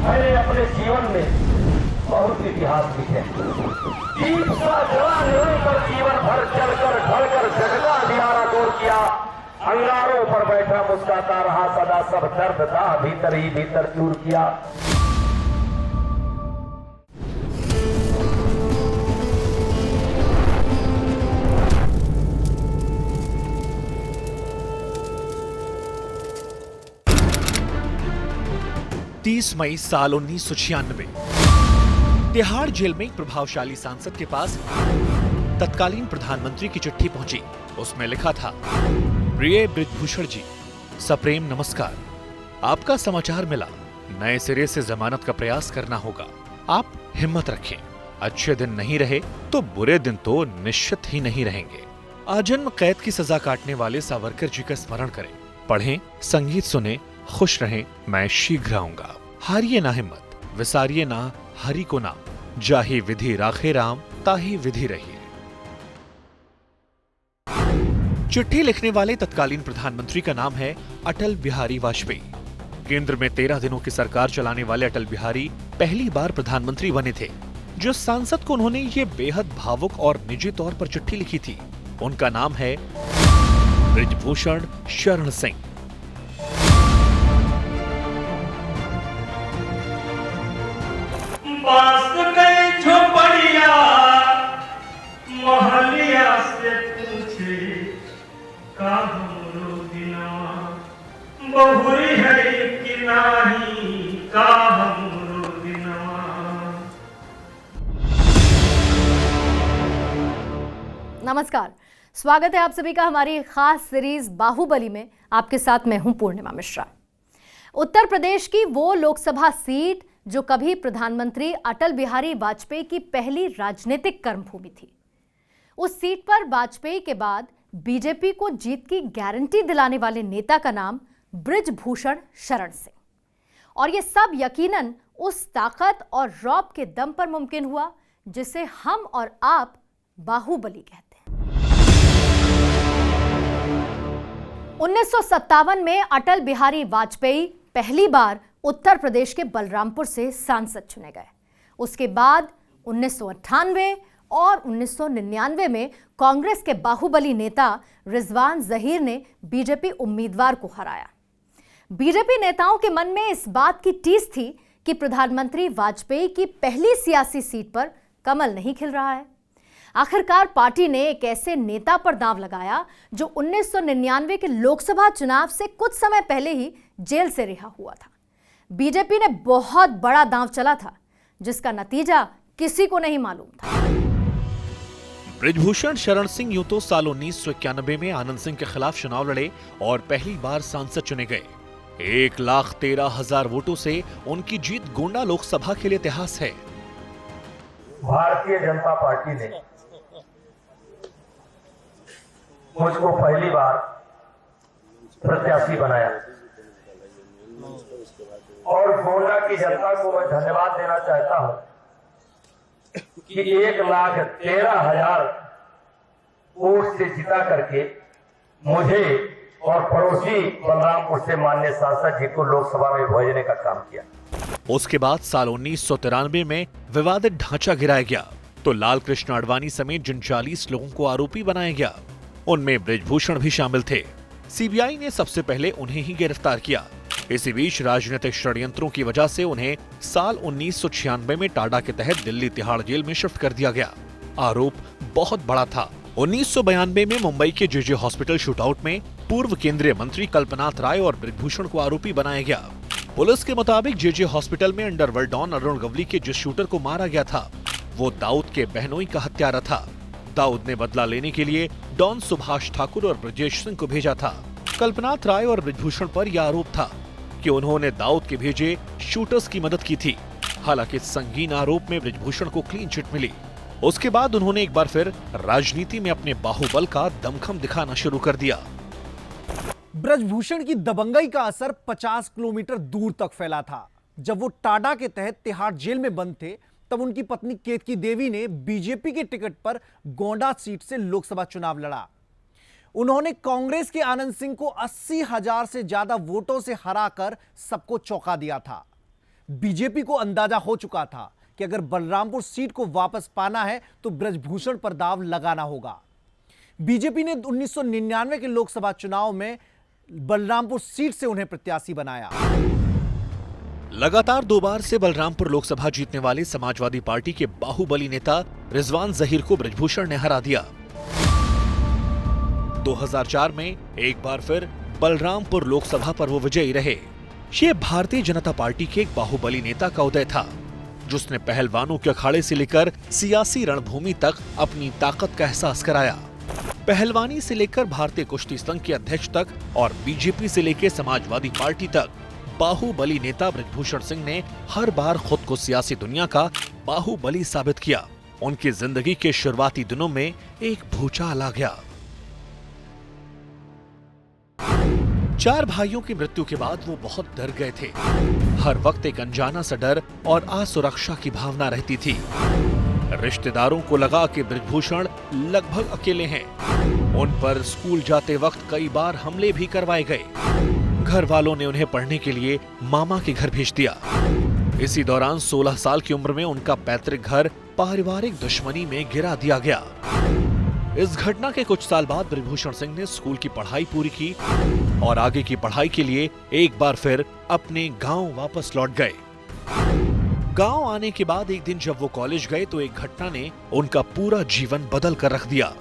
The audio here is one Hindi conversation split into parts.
मैंने अपने जीवन में बहुत इतिहास लिखे। जीत का जला निरंतर जीवन भर चलकर ढलकर जगदा दियारा दूर किया। अंगारों पर बैठा मुस्कुराता रहा सदा, सब दर्द था भीतर ही भीतर चूर किया। तीस मई साल 1996 तिहाड़ जेल में एक प्रभावशाली सांसद के पास तत्कालीन प्रधानमंत्री की चिट्ठी पहुंची। उसमें लिखा था, प्रिय बृजभूषण जी, सप्रेम नमस्कार। आपका समाचार मिला। नए सिरे से जमानत का प्रयास करना होगा। आप हिम्मत रखें। अच्छे दिन नहीं रहे तो बुरे दिन तो निश्चित ही नहीं रहेंगे। आजन्म कैद की सजा काटने वाले सावरकर जी का स्मरण करें, पढ़ें, संगीत सुने, खुश रहें। मैं शीघ्र आऊंगा। हारिए ना हिम्मत, विसारिए ना हरि को नाम। जाहि विधि राखे राम, ताहि विधि रहिए। चिट्ठी लिखने वाले तत्कालीन प्रधानमंत्री का नाम है अटल बिहारी वाजपेयी। केंद्र में 13 दिनों की सरकार चलाने वाले अटल बिहारी पहली बार प्रधानमंत्री बने थे। जो सांसद को उन्होंने ये बेहद भावुक और निजी तौर पर चिट्ठी लिखी थी, उनका नाम है बृजभूषण शरण सिंह। झोपड़िया महलिया से पूछे का हमरो दिनवा, बहुरी है कि नाही का हमरो दिनवा। नमस्कार, स्वागत है आप सभी का हमारी खास सीरीज बाहुबली में। आपके साथ मैं हूं पूर्णिमा मिश्रा। उत्तर प्रदेश की वो लोकसभा सीट जो कभी प्रधानमंत्री अटल बिहारी वाजपेयी की पहली राजनीतिक कर्मभूमि थी। उस सीट पर वाजपेयी के बाद बीजेपी को जीत की गारंटी दिलाने वाले नेता का नाम बृजभूषण शरण सिंह। और ये सब यकीनन उस ताकत और रौब के दम पर मुमकिन हुआ जिसे हम और आप बाहुबली कहते हैं। 1957 में अटल बिहारी वाजपेयी पहली बार उत्तर प्रदेश के बलरामपुर से सांसद चुने गए। उसके बाद 1998 और 1999 में कांग्रेस के बाहुबली नेता रिजवान जहीर ने बीजेपी उम्मीदवार को हराया। बीजेपी नेताओं के मन में इस बात की टीस थी कि प्रधानमंत्री वाजपेयी की पहली सियासी सीट पर कमल नहीं खिल रहा है। आखिरकार पार्टी ने एक ऐसे नेता पर दांव लगाया जो 1999 के लोकसभा चुनाव से कुछ समय पहले ही जेल से रिहा हुआ था। बीजेपी ने बहुत बड़ा दांव चला था जिसका नतीजा किसी को नहीं मालूम था। बृजभूषण शरण सिंह यूं तो साल 1991 में आनंद सिंह के खिलाफ चुनाव लड़े और पहली बार सांसद चुने गए। 1,13,000 वोटों से उनकी जीत गोंडा लोकसभा के लिए इतिहास है। भारतीय जनता पार्टी ने मुझको पहली बार प्रत्याशी बनाया और गोंडा की जनता को मैं धन्यवाद देना चाहता हूं कि 1,13,000 वोट से जिता करके मुझे और पड़ोसी बलरामपुर से माननीय सांसद जी को लोकसभा में भेजने का काम किया। उसके बाद साल 1993 में विवादित ढांचा गिराया गया तो लाल कृष्ण आडवाणी समेत जिन 40 लोगों को आरोपी बनाया गया उनमें बृजभूषण भी शामिल थे। सीबीआई ने सबसे पहले उन्हें ही गिरफ्तार किया। इसी बीच राजनीतिक षड्यंत्रों की वजह से उन्हें साल 1996 में टाडा के तहत दिल्ली तिहाड़ जेल में शिफ्ट कर दिया गया। आरोप बहुत बड़ा था। 1992 में मुंबई के जेजे हॉस्पिटल शूटआउट में पूर्व केंद्रीय मंत्री कल्पनाथ राय और बृजभूषण को आरोपी बनाया गया। पुलिस के मुताबिक जेजे हॉस्पिटल में अंडरवर्ल्ड डॉन अरुण गवली के जिस शूटर को मारा गया था वो दाऊद के बहनोई का हत्यारा था। दाऊद ने बदला लेने के लिए डॉन सुभाष ठाकुर और ब्रजेश सिंह को भेजा था। कल्पनाथ राय और बृजभूषण पर यह आरोप था कि उन्होंने दाऊद के भेजे शूटर्स की मदद की थी। हालांकि इस संगीन आरोप में बृजभूषण को क्लीन चिट मिली। उसके बाद उन्होंने एक बार फिर राजनीति में अपने बाहुबल का दमखम दिखाना शुरू कर दिया। बृजभूषण की दबंगई का असर 50 किलोमीटर दूर तक फैला था। जब वो टाडा के तहत तिहाड़ जेल में बंद थे तब उनकी पत्नी केतकी देवी ने बीजेपी के टिकट पर गोंडा सीट से लोकसभा चुनाव लड़ा। उन्होंने कांग्रेस के आनंद सिंह को 80,000 से ज्यादा वोटों से हराकर सबको चौंका दिया था। बीजेपी को अंदाजा हो चुका था कि अगर बलरामपुर सीट को वापस पाना है तो ब्रजभूषण पर दांव लगाना होगा। बीजेपी ने 1999 के लोकसभा चुनाव में बलरामपुर सीट से उन्हें प्रत्याशी बनाया। लगातार 2 बार से बलरामपुर लोकसभा जीतने वाले समाजवादी पार्टी के बाहुबली नेता रिजवान जहीर को ब्रजभूषण ने हरा दिया। 2004 में एक बार फिर बलरामपुर लोकसभा पर वो विजयी रहे। ये भारतीय जनता पार्टी के एक बाहुबली नेता का उदय था, जिसने पहलवानों के अखाड़े से लेकर सियासी रणभूमि तक अपनी ताकत का एहसास कराया। पहलवानी से लेकर भारतीय कुश्ती संघ के अध्यक्ष तक और बीजेपी से लेकर समाजवादी पार्टी तक बाहुबली नेता ब्रजभूषण सिंह ने हर बार खुद को सियासी दुनिया का बाहुबली साबित किया। उनकी जिंदगी के शुरुआती दिनों में एक भूचाल आ गया। 4 भाइयों की मृत्यु के बाद वो बहुत डर गए थे। हर वक्त एक अनजाना सा डर और असुरक्षा की भावना रहती थी। रिश्तेदारों को लगा कि ब्रजभूषण लगभग अकेले हैं। उन पर स्कूल जाते वक्त कई बार हमले भी करवाए गए। घर वालों ने उन्हें पढ़ने के लिए मामा के घर भेज दिया। इसी दौरान 16 साल की उम्र में उनका पैतृक घर पारिवारिक दुश्मनी में गिरा दिया गया। इस घटना के कुछ साल बाद ब्रजभूषण सिंह ने स्कूल की पढ़ाई पूरी की और आगे की पढ़ाई के लिए एक बार फिर अपने गांव वापस लौट गए। गांव आने के बाद एक दिन जब वो कॉलेज गए तो एक घटना ने उनका पूरा जीवन बदल कर रख दिया।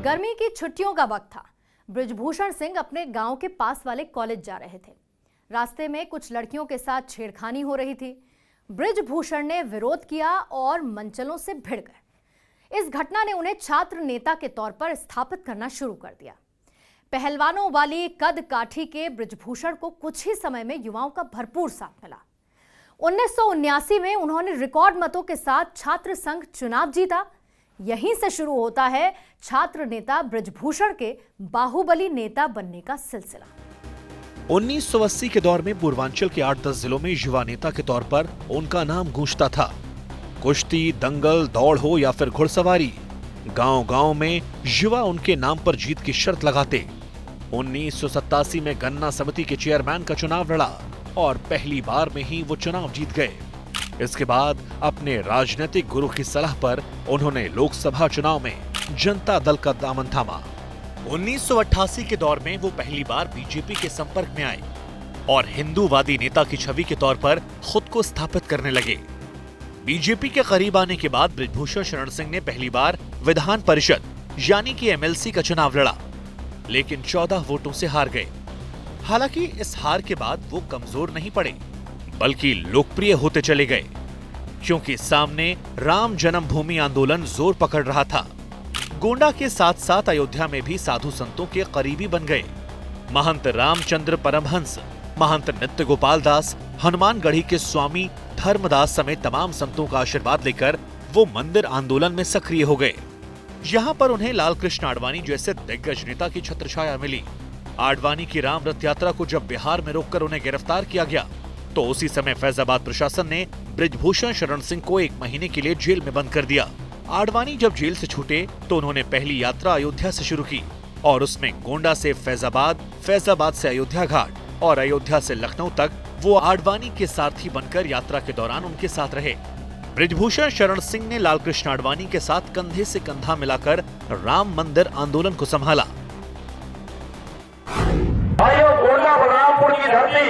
गर्मी की छुट्टियों का वक्त था। ब्रजभूषण सिंह अपने गांव के पास वाले कॉलेज जा रहे थे। रास्ते में कुछ लड़कियों के साथ छेड़खानी हो रही थी। ब्रजभूषण ने विरोध किया और मनचलों से भिड़ गए। इस घटना ने उन्हें छात्र नेता के तौर पर स्थापित करना शुरू कर दिया। पहलवानों वाली कद काठी के ब्रजभूषण को कुछ ही समय में युवाओं का भरपूर साथ मिला। 1979 में उन्होंने रिकॉर्ड मतों के साथ छात्र संघ चुनाव जीता। यहीं से शुरू होता है छात्र नेता ब्रजभूषण के बाहुबली नेता बनने का सिलसिला। 1980 के दौर में पूर्वांचल के 8-10 जिलों में युवा नेता के तौर पर उनका नाम गूंजता था। कुश्ती, दंगल, दौड़ हो या फिर घुड़सवारी, गांव-गांव में युवा उनके नाम पर जीत की शर्त लगाते। 1987 में गन्ना समिति के चेयरमैन का चुनाव लड़ा और पहली बार में ही वो चुनाव जीत गए। इसके बाद अपने राजनीतिक गुरु की सलाह पर उन्होंने लोकसभा चुनाव में जनता दल का दामन थामा। 1988 के दौर में वो पहली बार बीजेपी के संपर्क में आए और हिंदूवादी नेता की छवि के तौर पर खुद को स्थापित करने लगे। बीजेपी के करीब आने के बाद ब्रजभूषण शरण सिंह ने पहली बार विधान परिषद यानी कि एमएलसी का चुनाव लड़ा, लेकिन 14 वोटों से हार गए। हालांकि इस हार के बाद वो कमजोर नहीं पड़े, बल्कि लोकप्रिय होते चले गए, क्योंकि सामने राम जन्मभूमि आंदोलन जोर पकड़ रहा था। गोंडा के साथ साथ अयोध्या में भी साधु संतों के करीबी बन गए। महंत रामचंद्र परमहंस, महंत नित्य गोपाल दास, हनुमानगढ़ी के स्वामी धर्मदास समेत तमाम संतों का आशीर्वाद लेकर वो मंदिर आंदोलन में सक्रिय हो गए। यहाँ पर उन्हें लाल कृष्ण आडवाणी जैसे दिग्गज नेता की छत्रछाया मिली। आडवाणी की राम रथ यात्रा को जब बिहार में रोककर उन्हें गिरफ्तार किया गया तो उसी समय फैजाबाद प्रशासन ने ब्रजभूषण शरण सिंह को 1 महीने के लिए जेल में बंद कर दिया। आडवाणी जब जेल से छूटे तो उन्होंने पहली यात्रा अयोध्या से शुरू की और उसमें गोंडा से फैजाबाद, फैजाबाद से अयोध्या घाट और अयोध्या से लखनऊ तक वो आडवाणी के सारथी बनकर यात्रा के दौरान उनके साथ रहे। ब्रजभूषण शरण सिंह ने लाल कृष्ण आडवाणी के साथ कंधे से कंधा मिलाकर राम मंदिर आंदोलन को संभाला। भाइयों, गोंडा बलरामपुर की धरती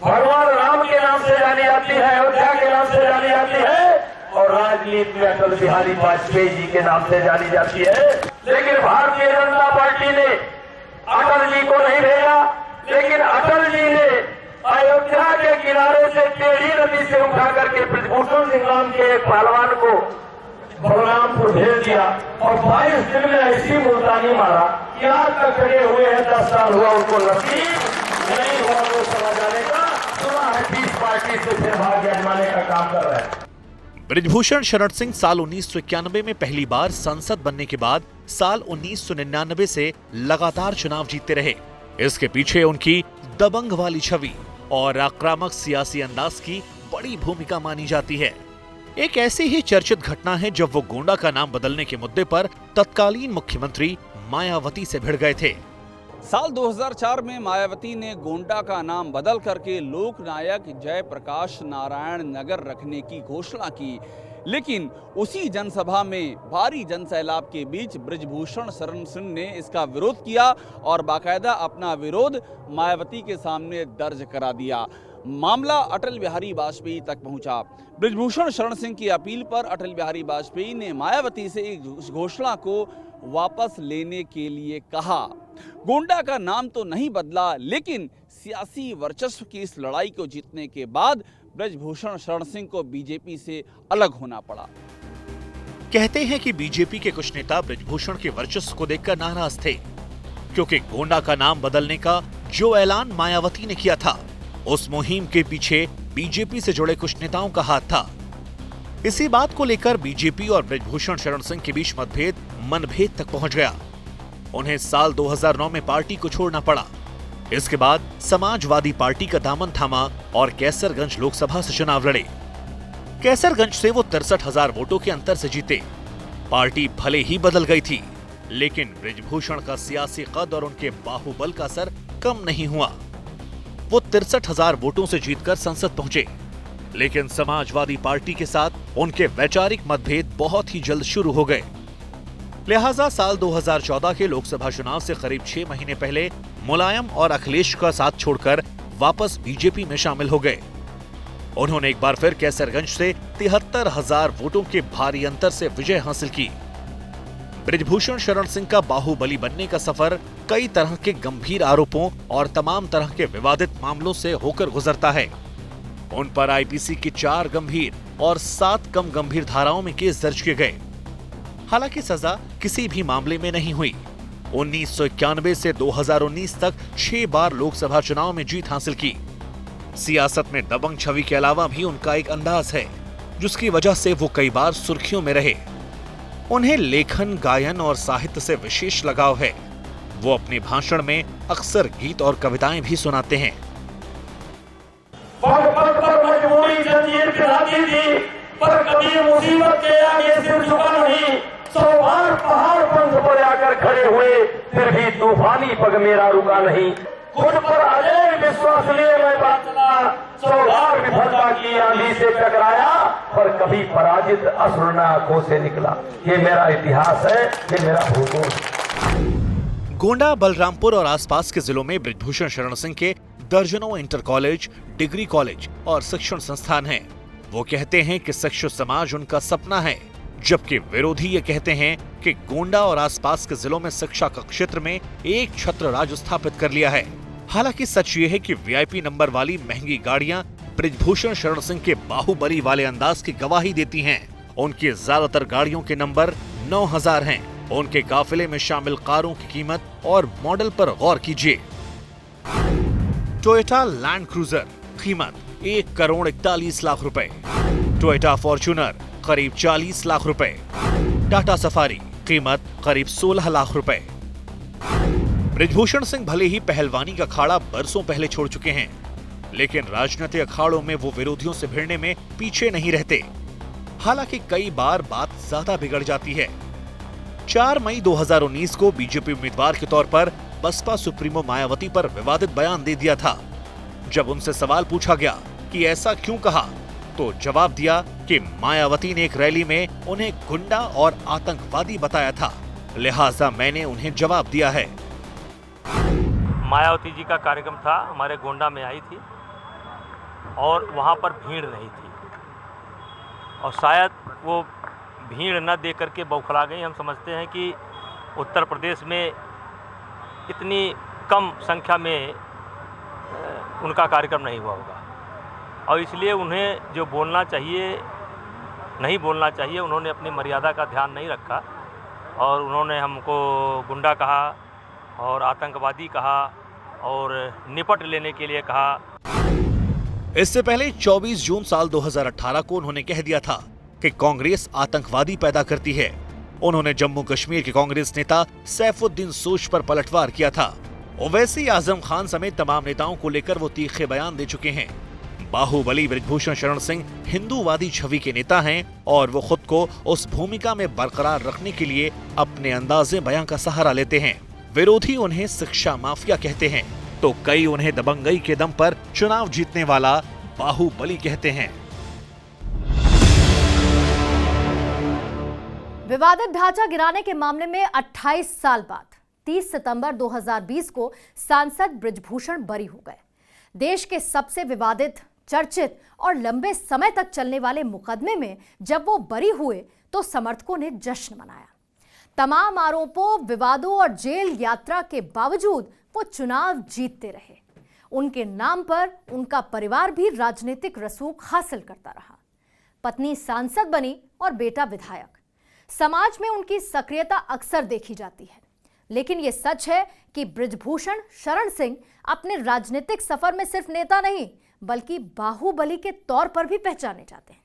भगवान राम के नाम से जानी जाती है, अयोध्या के नाम से जानी जाती है और राजनीति में अटल बिहारी वाजपेयी जी के नाम से जानी जाती है। लेकिन भारतीय जनता पार्टी ने अटल जी को नहीं भेजा, लेकिन अटल जी ने अयोध्या के किनारे से टेढ़ी नदी से उठा करके ब्रजभूषण सिंह नाम के एक पहलवान को बलरामपुर भेज दिया और 22 दिन में ऐसी मुल्तानी मारा कि आज तक खड़े हुए हैं। 10 साल हुआ उनको नसीब नहीं हुआ लोकसभा जाने का। सुना है 20 पार्टी से फिर भाग्य आजमाने का काम कर रहे हैं। ब्रजभूषण शरण सिंह साल 1991 में पहली बार सांसद बनने के बाद साल 1999 से लगातार चुनाव जीतते रहे। इसके पीछे उनकी दबंग वाली छवि और आक्रामक सियासी अंदाज की बड़ी भूमिका मानी जाती है। एक ऐसी ही चर्चित घटना है जब वो गोंडा का नाम बदलने के मुद्दे पर तत्कालीन मुख्यमंत्री मायावती से भिड़ गए थे। साल 2004 में मायावती ने गोंडा का नाम बदल करके लोकनायक जयप्रकाश नारायण नगर रखने की घोषणा की, लेकिन उसी जनसभा में भारी जनसैलाब के बीच बृजभूषण शरण सिंह ने इसका विरोध किया और बाकायदा अपना विरोध मायावती के सामने दर्ज करा दिया। मामला अटल बिहारी वाजपेयी तक पहुंचा। बृजभूषण शरण सिंह की अपील पर अटल बिहारी वाजपेयी ने मायावती से इस घोषणा को वापस लेने के लिए कहा। गोंडा का नाम तो नहीं बदला, लेकिन सियासी वर्चस्व की इस लड़ाई को जीतने के बाद बृजभूषण शरण सिंह को बीजेपी से अलग होना पड़ा। कहते हैं कि बीजेपी के कुछ नेता बृजभूषण के वर्चस्व को देखकर नाराज थे, क्योंकि गोंडा का नाम बदलने का जो ऐलान मायावती ने किया था, उस मुहिम के पीछे बीजेपी से जुड़े कुछ नेताओं का हाथ था। इसी बात को लेकर बीजेपी और बृजभूषण शरण सिंह के बीच मनभेद तक पहुंच गया। उन्हें साल 2009 में पार्टी को छोड़ना पड़ा। इसके बाद समाजवादी पार्टी का दामन थामा और कैसरगंज लोकसभा से चुनाव लड़े। कैसरगंज से वो 63,000 वोटों के अंतर से जीते। पार्टी भले ही बदल गई थी, लेकिन बृजभूषण का सियासी कद और उनके बाहुबल का असर कम नहीं हुआ। वो 63,000 वोटों से जीतकर संसद पहुंचे, लेकिन समाजवादी पार्टी के साथ उनके वैचारिक मतभेद बहुत ही जल्द शुरू हो गए। लिहाजा साल 2014 के लोकसभा चुनाव से करीब 6 महीने पहले मुलायम और अखिलेश का साथ छोड़कर वापस बीजेपी में शामिल हो गए। उन्होंने एक बार फिर कैसरगंज से 73,000 वोटों के भारी अंतर से विजय हासिल की। बृजभूषण शरण सिंह का बाहुबली बनने का सफर कई तरह के गंभीर आरोपों और तमाम तरह के विवादित मामलों से होकर गुजरता है। उन पर आईपीसी की 4 गंभीर और 7 कम गंभीर धाराओं में केस दर्ज किए गए। हालांकि सजा किसी भी मामले में नहीं हुई। 1991 से 2019 तक 6 बार लोकसभा चुनाव में जीत हासिल की। सियासत में दबंग छवि के अलावा भी उनका एक अंदाज है, जिसकी वजह से वो कई बार सुर्खियों में रहे। उन्हें लेखन, गायन और साहित्य से विशेष लगाव है। वो अपने भाषण में अक्सर गीत और कविताएं भी सुनाते हैं। पग पग पर मजबूरी जंजीर पिघलाती थी, पर कभी मुसीबत के आगे सिर झुका नहीं। 100 बार पहाड़ बंध पर आकर खड़े हुए, फिर भी तूफानी पग मेरा रुका नहीं। खुद पर अजय विश्वास लिए मैं बात चला, 100 बार विफलता की आंधी से टकराया, पर कभी पराजित असुरना आंखों से निकला। ये मेरा इतिहास है, ये मेरा भूगोल। गोंडा, बलरामपुर और आसपास के जिलों में बृजभूषण शरण सिंह के दर्जनों इंटर कॉलेज, डिग्री कॉलेज और शिक्षण संस्थान हैं। वो कहते हैं कि शिक्षित समाज उनका सपना है, जबकि विरोधी ये कहते हैं कि गोंडा और आसपास के जिलों में शिक्षा का क्षेत्र में एक छत्र राज स्थापित कर लिया है। हालांकि सच ये है कि वीआईपी नंबर वाली महंगी गाड़ियां बृजभूषण शरण सिंह के बाहुबली वाले अंदाज की गवाही देती हैं। उनकी ज्यादातर गाड़ियों के नंबर 9000 हैं। उनके काफिले में शामिल कारों की कीमत और मॉडल पर गौर कीजिए। टोयोटा लैंड क्रूजर कीमत 1,41 लाख रुपए, टोयोटा फॉर्च्यूनर करीब 40 लाख रुपए, टाटा सफारी कीमत करीब 16 लाख रुपए। बृजभूषण सिंह भले ही पहलवानी का अखाड़ा बरसों पहले छोड़ चुके हैं, लेकिन राजनीतिक अखाड़ों में वो विरोधियों से भिड़ने में पीछे नहीं रहते। हालांकि कई बार बात ज्यादा बिगड़ जाती है। 4 मई 2019 को बीजेपी उम्मीदवार के तौर पर बसपा सुप्रीमो मायावती पर विवादित बयान दे दिया था। जब उनसे सवाल पूछा गया कि ऐसा क्यों कहा, तो जवाब दिया कि मायावती ने एक रैली में उन्हें गुंडा और आतंकवादी बताया था, लिहाजा मैंने उन्हें जवाब दिया है। मायावती जी का कार्यक्रम था, हमारे गोंडा में आई थी और वहाँ पर भीड़ नहीं थी, और शायद वो भीड़ न देख करके बौखला गई। हम समझते हैं कि उत्तर प्रदेश में इतनी कम संख्या में उनका कार्यक्रम नहीं हुआ होगा, और इसलिए उन्हें जो बोलना चाहिए नहीं बोलना चाहिए, उन्होंने अपनी मर्यादा का ध्यान नहीं रखा और उन्होंने हमको गुंडा कहा और आतंकवादी कहा और निपट लेने के लिए कहा। इससे पहले 24 जून साल 2018 को उन्होंने कह दिया था कि कांग्रेस आतंकवादी पैदा करती है। उन्होंने जम्मू कश्मीर के कांग्रेस नेता सैफुद्दीन सोच पर पलटवार किया था। ओवैसी, आजम खान समेत तमाम नेताओं को लेकर वो तीखे बयान दे चुके हैं। बाहुबली बृजभूषण शरण सिंह हिंदूवादी छवि के नेता हैं और वो खुद को उस भूमिका में बरकरार रखने के लिए अपने अंदाजे बयां का सहारा लेते हैं। विरोधी उन्हें शिक्षा माफिया कहते हैं, तो कई उन्हें दबंगई के दम पर चुनाव जीतने वाला बाहुबली कहते हैं। विवादित ढांचा गिराने के मामले में 28 साल बाद 30 सितंबर 2020 को सांसद बृजभूषण बरी हो गए। देश के सबसे विवादित, चर्चित और लंबे समय तक चलने वाले मुकदमे में जब वो बरी हुए तो समर्थकों ने जश्न मनाया। तमाम आरोपों, विवादों और जेल यात्रा के बावजूद वो चुनाव जीतते रहे। उनके नाम पर उनका परिवार भी राजनीतिक रसूख हासिल करता रहा। पत्नी सांसद बनी और बेटा विधायक। समाज में उनकी सक्रियता अक्सर देखी जाती है, लेकिन यह सच है कि बृजभूषण शरण सिंह अपने राजनीतिक सफर में सिर्फ नेता नहीं बल्कि बाहुबली के तौर पर भी पहचाने जाते हैं।